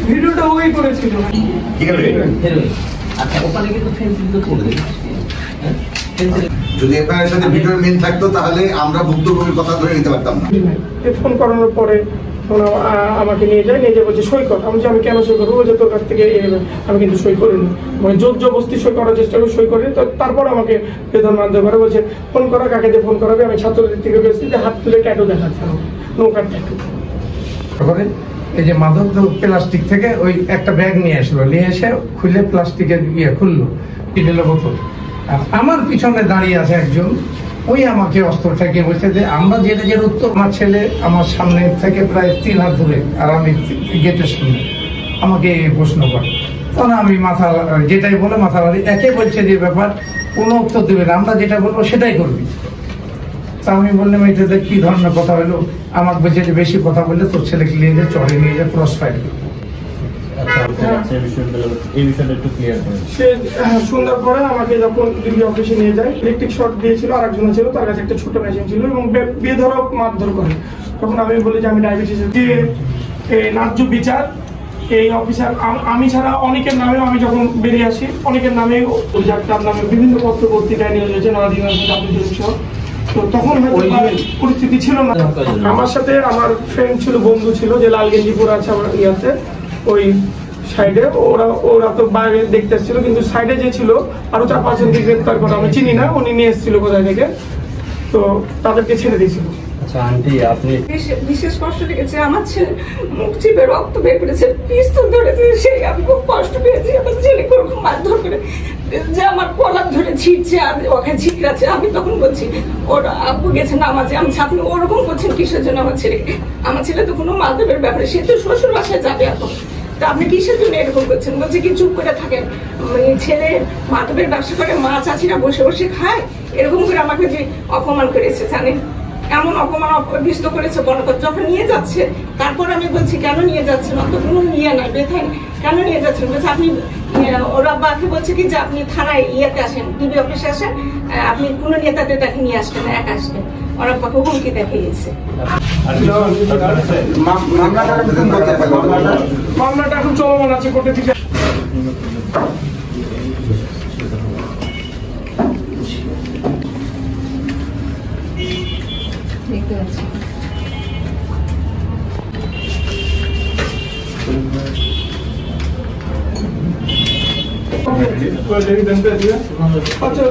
ভিডিওটা ওই করেছিল। আচ্ছা, ওখানে কিন্তু ফেন্সিং তো করবে। যদি এফআইআর সাথে ভিডিওর মিল থাকতো তাহলে আমরা ভুক্তভোগীর কথা ধরে নিতে পারতাম না। ফোন করানোর পরে আমাকে নিয়ে যায়, নিয়ে বলছে সই কর। আমি কেন সই করবো? বলছে তোর কাছ থেকে আমি কিন্তু সই করিনি, মানে জোর জবরদস্তি সই করার চেষ্টা করে সই করিনি। তারপর আমাকে বেতন মাধ্যমে করে বলছে ফোন করা, কাকে দিয়ে ফোন করাবে? আমি ছাত্রদের থেকে গেছি যে হাত তুলে ট্যাটু দেখাচ্ছে, নৌকার ট্যাটু। এই যে মাদক প্লাস্টিক থেকে ওই একটা ব্যাগ নিয়ে আসলো, নিয়ে এসে খুলে প্লাস্টিকের খুললো, পিটেল বোতল। আর আমার পিছনে দাঁড়িয়ে আছে একজন, ওই আমাকে অস্ত্র ঠেকিয়ে বলছে যে আমরা যেটা যে উত্তর, আমার ছেলে আমার সামনে থেকে প্রায় 3 হাত দূরে, আর আমি গেটের সামনে, আমাকে প্রশ্ন করে। তখন আমি মাথা যেটাই বলে মাথা বাড়ি, একে বলছে যে ব্যাপার কোনো উত্তর দেবে না, আমরা যেটা বলবো সেটাই করবি। তা আমি বললাম এটাতে কি ধরনের কথা হলো? আমাকে বলছে যে বেশি কথা বললে তোর ছেলেকে নিয়ে যায়, চড়ে নিয়ে যায়, ক্রস ফায়ার করবো। সুন্দর পরে আমাকে যখন ডিবি অফিসে নিয়ে যায়, ইলেকট্রিক শর্ট দিয়েছিল, আর একজন ছিল, তার কাছে একটা ছোট মেশিন ছিল, এবং বেধড়ক মারধর করে। তখন আমি বলি যে আমি ডায়াবেটিস, যে ন্যায্য বিচার এই অফিসার আমি ছাড়া অনেকের নামে, আমি যখন বেরিয়ে আসি অনেকের নামে, তার নামে বিভিন্ন পত্র পত্রিকায় নিউজ হয়েছে, তো তখন হয়তো পরিস্থিতি ছিল না। আমার সাথে আমার ফ্রেন্ড ছিল, বন্ধু ছিল, যে লালগেঞ্জিপুর আছে আমার ইয়াতে, ওই সাইডে, ওরা তো বাইরে দেখতে এসেছিল, কিন্তু সাইডে যে ছিল আরো 4-5 জনকে গ্রেপ্তার করা, আমি চিনি না উনি নিয়ে এসেছিল কোথায় থেকে, তো তাদেরকে ছেড়ে দিয়েছিল। আচ্ছা আন্টি, আপনি বিশেষ কষ্ট লেগেছে, আমার ছেলে মুখ চিপে রক্ত বের করেছে, পিস্তল ধরেছে, সেই আমি খুব কষ্ট পেয়েছি। আমার ছেলেকে ওরকম মারধর করে যে আমার কলার ধরে ছিটছে আর ওকে ছিটকাচ্ছে। আমি তখন বলছি ওর আব্বু গেছে নামাজে, আমি আপনি ওরকম করছেন কিসের জন্য আমার ছেলেকে? আমার ছেলে তো কোনো মাধবের ব্যাপারে, সে তো শ্বশুর বাসায় যাবে এখন, তা আপনি কিসের জন্য এরকম করছেন? বলছে কি চুপ করে থাকেন, ছেলে মাধবের ব্যবসা করে, মা চাচিরা বসে বসে খায়, এরকম করে আমাকে যে অপমান করেছে জানেন, এমন অপমান অপবিষ্ট করেছে বনকর। যখন নিয়ে যাচ্ছে তারপর আমি বলছি কেন নিয়ে যাচ্ছেন, অত কোনো নিয়ে নাই বেথায়, কেন নিয়ে যাচ্ছেন? বলছে আপনি, ওরা বাকি বলছে কি যে আপনি থানায় ইয়েতে আসেন, ডিবি অফিসে আসেন, আপনি কোনো নেতাদের দেখে নিয়ে আসবেন, একা আসবেন। ওরা বাকি হুমকি দেখে গেছে। মামলাটা এখন চলমান আছে কোর্টে থেকে। দেখতে পাচ্ছি। আচ্ছা